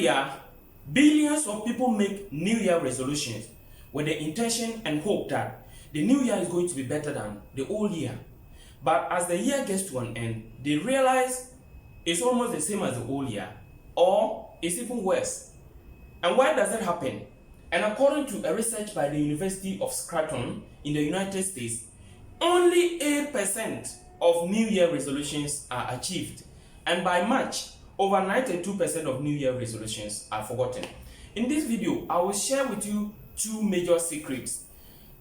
year, billions of people make New Year resolutions with the intention and hope that the new year is going to be better than the old year. But as the year gets to an end, they realize it's almost the same as the old year, or it's even worse. And why does that happen? And according to a research by the University of Scranton in the United States, only 8% of New Year resolutions are achieved. And by March, over 92% of New Year resolutions are forgotten. In this video, I will share with you two major secrets.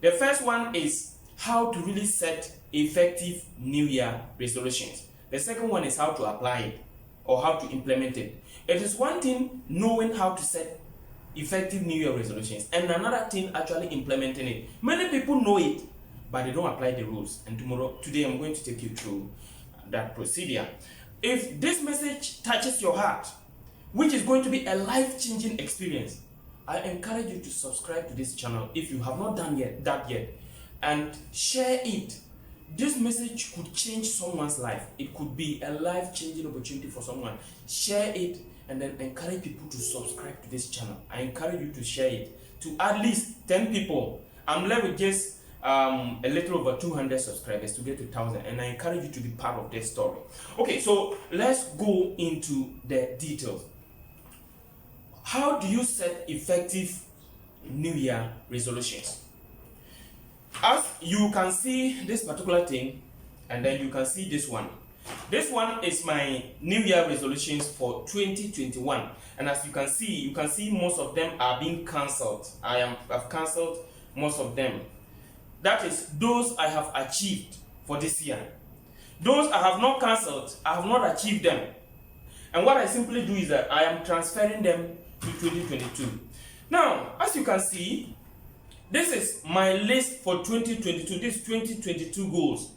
The first one is how to really set effective New Year resolutions. The second one is how to apply it or how to implement it. It is one thing knowing how to set effective New Year resolutions and another thing actually implementing it. Many people know it, but they don't apply the rules. And today I'm going to take you through that procedure. If this message touches your heart, which is going to be a life-changing experience, I encourage you to subscribe to this channel if you have not done that yet, and share it. This message could change someone's life. It could be a life-changing opportunity for someone. Share it and then encourage people to subscribe to this channel. I encourage you to share it to at least 10 people. I'm left with just a little over 200 subscribers to get to 1,000, and I encourage you to be part of this story. Okay, so let's go into the details. How do you set effective New Year resolutions? As you can see this particular thing, and then you can see this one. This one is my New Year resolutions for 2021, and as you can see most of them are being cancelled. I've cancelled most of them. That is those I have achieved for this year. Those I have not cancelled, I have not achieved them. And what I simply do is that I am transferring them to 2022. Now, as you can see, this is my list for 2022. This 2022 goals.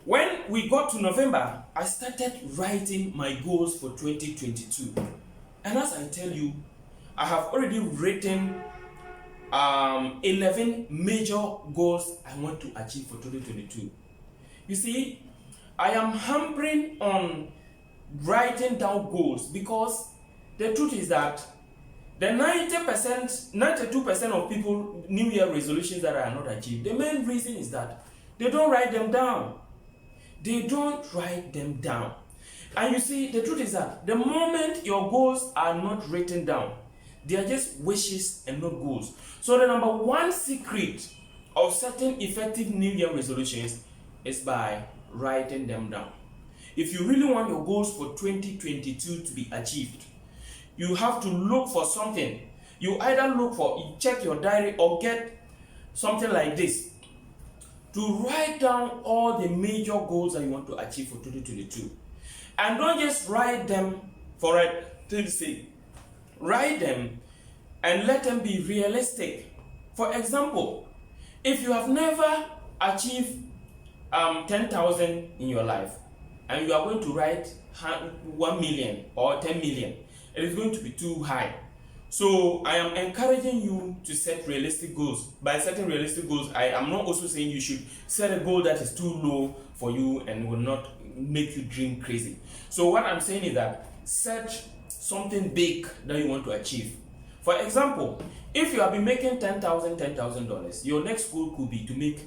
When we got to November, I started writing my goals for 2022. And as I tell you, I have already written 11 major goals I want to achieve for 2022. You see, I am hampering on writing down goals because the truth is that the 92% of people New Year resolutions that are not achieved, the main reason is that they don't write them down. They don't write them down. And you see, the truth is that the moment your goals are not written down, they are just wishes and not goals. So the number one secret of setting effective New Year resolutions is by writing them down. If you really want your goals for 2022 to be achieved, you have to look for something. You check your diary or get something like this to write down all the major goals that you want to achieve for 2022. And don't just write them for it's sake. Write them and let them be realistic. For example, if you have never achieved 10,000 in your life and you are going to write 1 million or 10 million, it is going to be too high. So I am encouraging you to set realistic goals. By setting realistic goals, I am not also saying you should set a goal that is too low for you and will not make you dream crazy. So what I'm saying is that set something big that you want to achieve. For example, if you have been making $10,000, your next goal could be to make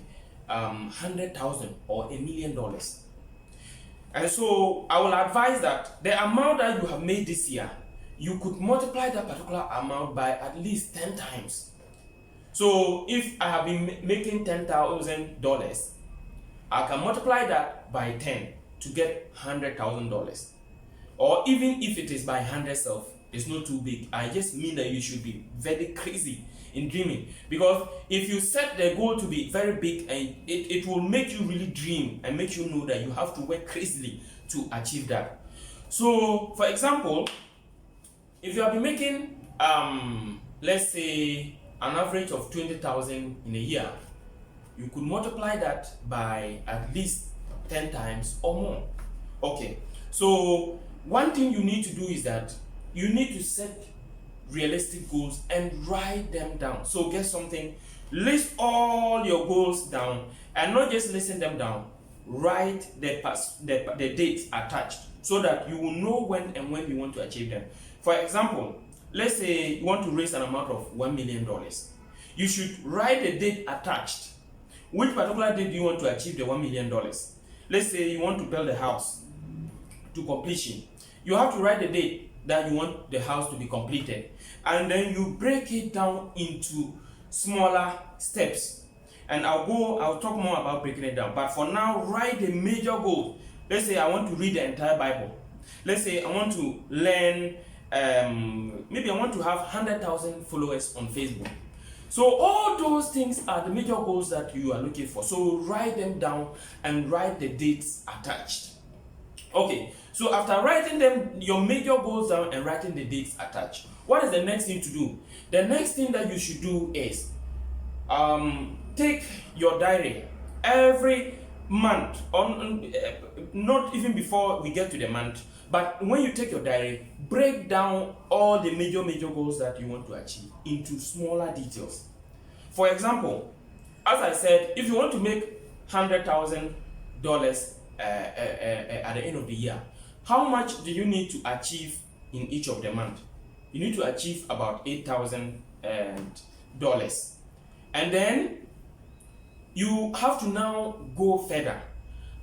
$100,000 or $1 million. And so I will advise that the amount that you have made this year, you could multiply that particular amount by at least 10 times. So if I have been making $10,000, I can multiply that by 10 to get $100,000. Or even if it is by 100 self, it's not too big. I just mean that you should be very crazy in dreaming. Because if you set the goal to be very big, and it will make you really dream and make you know that you have to work crazily to achieve that. So, for example, if you have been making, let's say, an average of 20,000 in a year, you could multiply that by at least 10 times or more. Okay, so one thing you need to do is that you need to set realistic goals and write them down. So get something, list all your goals down, and not just listen them down, write the dates attached so that you will know when you want to achieve them. For example, let's say you want to raise an amount of $1 million. You should write a date attached. Which particular date do you want to achieve the $1 million? Let's say you want to build a house to completion. You have to write the date that you want the house to be completed, and then you break it down into smaller steps. And I'll talk more about breaking it down. But for now, write the major goal. Let's say I want to read the entire Bible. Let's say I want to learn, maybe I want to have 100,000 followers on Facebook. So all those things are the major goals that you are looking for. So write them down and write the dates attached. Okay, so after writing them, your major goals down and writing the dates attached, what is the next thing to do? The next thing that you should do is take your diary every month, not even before we get to the month, but when you take your diary, break down all the major goals that you want to achieve into smaller details. For example, as I said, if you want to make $100,000 at the end of the year, how much do you need to achieve in each of the month? You need to achieve about $8,000, and then you have to now go further.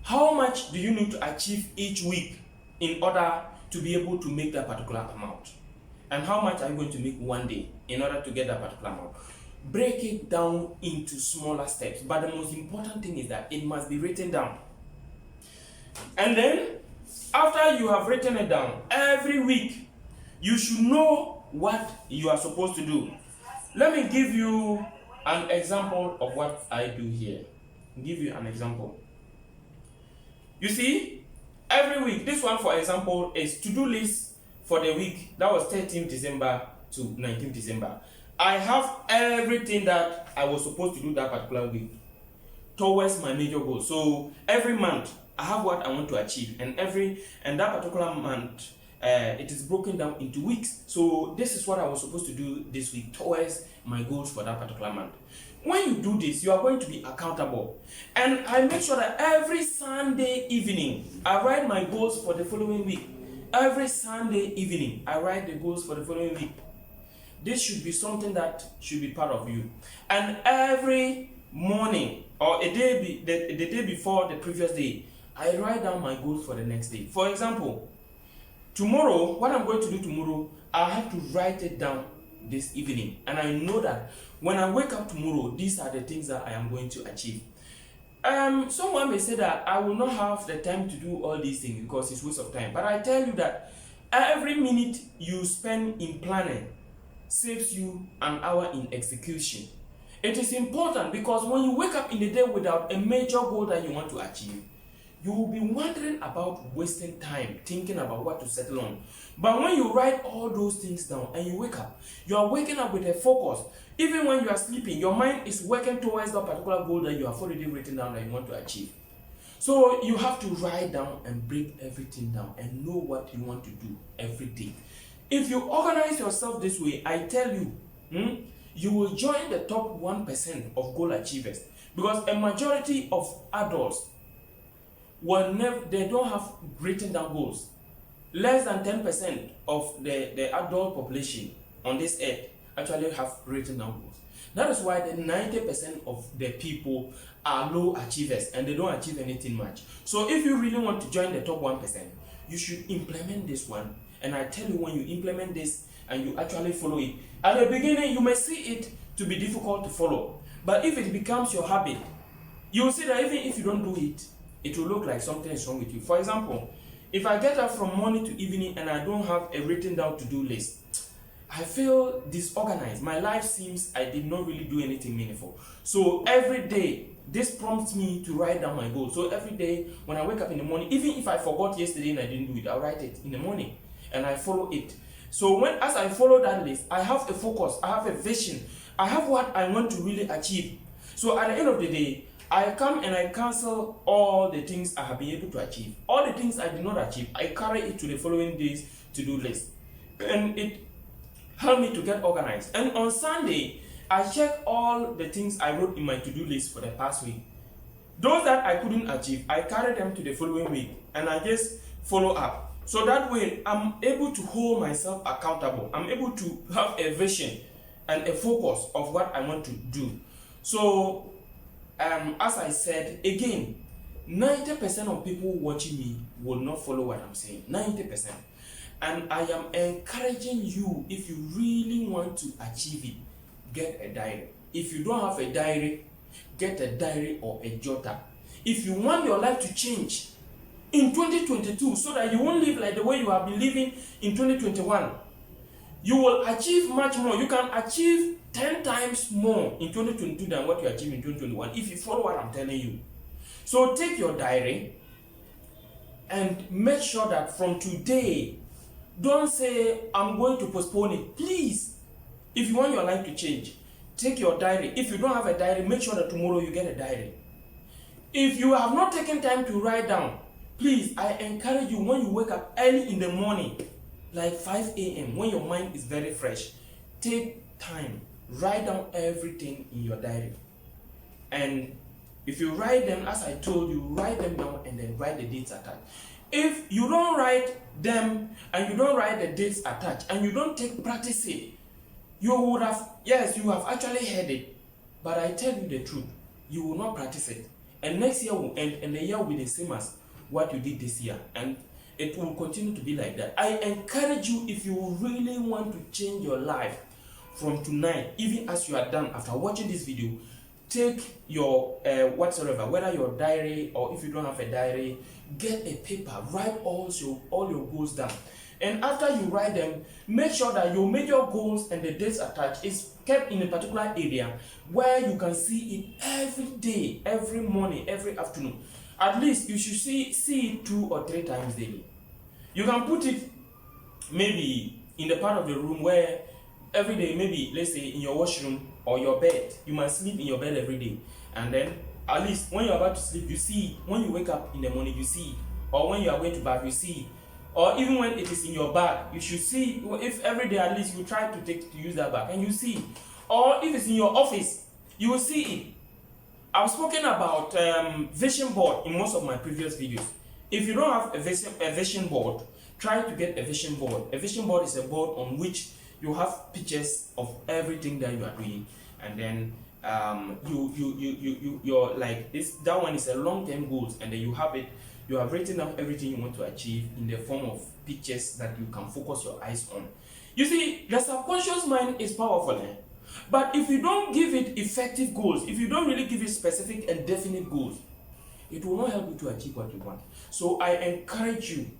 How much do you need to achieve each week in order to be able to make that particular amount? And how much are you going to make one day in order to get that particular amount? Break it down into smaller steps. But the most important thing is that it must be written down. And then, after you have written it down, every week, you should know what you are supposed to do. Let me give you an example of what I do here. Give you an example. You see, every week, this one, for example, is to-do list for the week. That was 13th December to 19th December. I have everything that I was supposed to do that particular week towards my major goal. So every month, I have what I want to achieve, and that particular month, it is broken down into weeks. So this is what I was supposed to do this week towards my goals for that particular month. When you do this, you are going to be accountable. And I make sure that every Sunday evening, I write my goals for the following week. Every Sunday evening, I write the goals for the following week. This should be something that should be part of you. And every morning or the day before the previous day, I write down my goals for the next day. For example, tomorrow, what I'm going to do tomorrow, I have to write it down this evening. And I know that when I wake up tomorrow, these are the things that I am going to achieve. Someone may say that I will not have the time to do all these things because it's waste of time. But I tell you that every minute you spend in planning saves you an hour in execution. It is important because when you wake up in the day without a major goal that you want to achieve, you will be wondering about wasting time thinking about what to settle on. But when you write all those things down and you wake up, you are waking up with a focus. Even when you are sleeping, your mind is working towards that particular goal that you have already written down that you want to achieve. So you have to write down and break everything down and know what you want to do every day. If you organize yourself this way, I tell you, you will join the top 1% of goal achievers, because a majority of adults they don't have written down goals. Less than 10% of the adult population on this earth actually have written down goals. That is why the 90% of the people are low achievers and they don't achieve anything much. So if you really want to join the top 1%, you should implement this one. And I tell you, when you implement this and you actually follow it, at the beginning you may see it to be difficult to follow. But if it becomes your habit, you will see that even if you don't do it, it will look like something is wrong with you. For example, if I get up from morning to evening and I don't have a written down to-do list, I feel disorganized. My life seems I did not really do anything meaningful. So every day, this prompts me to write down my goals. So every day, when I wake up in the morning, even if I forgot yesterday and I didn't do it, I'll write it in the morning and I follow it. So as I follow that list, I have a focus, I have a vision, I have what I want to really achieve. So at the end of the day, I come and I cancel all the things I have been able to achieve. All the things I did not achieve, I carry it to the following day's to-do list. And it helped me to get organized. And on Sunday, I check all the things I wrote in my to-do list for the past week. Those that I couldn't achieve, I carry them to the following week and I just follow up. So that way, I'm able to hold myself accountable. I'm able to have a vision and a focus of what I want to do. So, as I said, again, 90% of people watching me will not follow what I'm saying. 90%. And I am encouraging you, if you really want to achieve it, get a diary. If you don't have a diary, get a diary or a jotter. If you want your life to change in 2022, so that you won't live like the way you have been living in 2021, you will achieve much more. You can achieve 10 times more in 2022 than what you achieved in 2021 if you follow what I'm telling you. So take your diary and make sure that from today, don't say, I'm going to postpone it. Please, if you want your life to change, take your diary. If you don't have a diary, make sure that tomorrow you get a diary. If you have not taken time to write down, please, I encourage you, when you wake up early in the morning, like 5 a.m., when your mind is very fresh, take time, write down everything in your diary. And if you write them, as I told you, write them down and then write the dates attached. If you don't write them and you don't write the dates attached and you don't practice it, you would have, yes, you have actually heard it, but I tell you the truth, you will not practice it. And next year will end and the year will be the same as what you did this year. And it will continue to be like that. I encourage you, if you really want to change your life from tonight, even as you are done after watching this video, take your whatsoever, whether your diary or if you don't have a diary, get a paper, write all your goals down. And after you write them, make sure that your major goals and the dates attached is kept in a particular area where you can see it every day, every morning, every afternoon. At least you should see it 2 or 3 times daily. You can put it maybe in the part of the room where every day, maybe let's say in your washroom or your bed, you must sleep in your bed every day. And then at least when you're about to sleep, you see it. When you wake up in the morning, you see it. Or when you are going to bath, you see it. Or even when it is in your bag, you should see it. If every day at least you try to use that bag and you see it. Or if it's in your office, you will see it. I've spoken about vision board in most of my previous videos. If you don't have a vision board, try to get a vision board. A vision board is a board on which you have pictures of everything that you are doing, and then you're like this. That one is a long-term goals, and then you have it. You have written down everything you want to achieve in the form of pictures that you can focus your eyes on. You see, the subconscious mind is powerful, but if you don't give it effective goals, if you don't really give it specific and definite goals, it will not help you to achieve what you want. So I encourage you,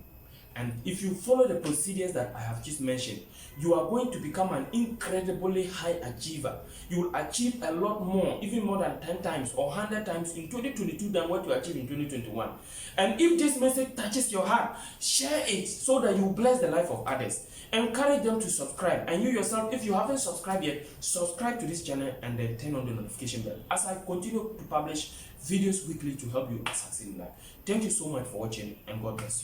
and if you follow the procedures that I have just mentioned, you are going to become an incredibly high achiever. You will achieve a lot more, even more than 10 times or 100 times in 2022 than what you achieved in 2021. And if this message touches your heart, share it so that you bless the life of others. Encourage them to subscribe. And you yourself, if you haven't subscribed yet, subscribe to this channel and then turn on the notification bell as I continue to publish videos weekly to help you succeed in life. Thank you so much for watching, and God bless you.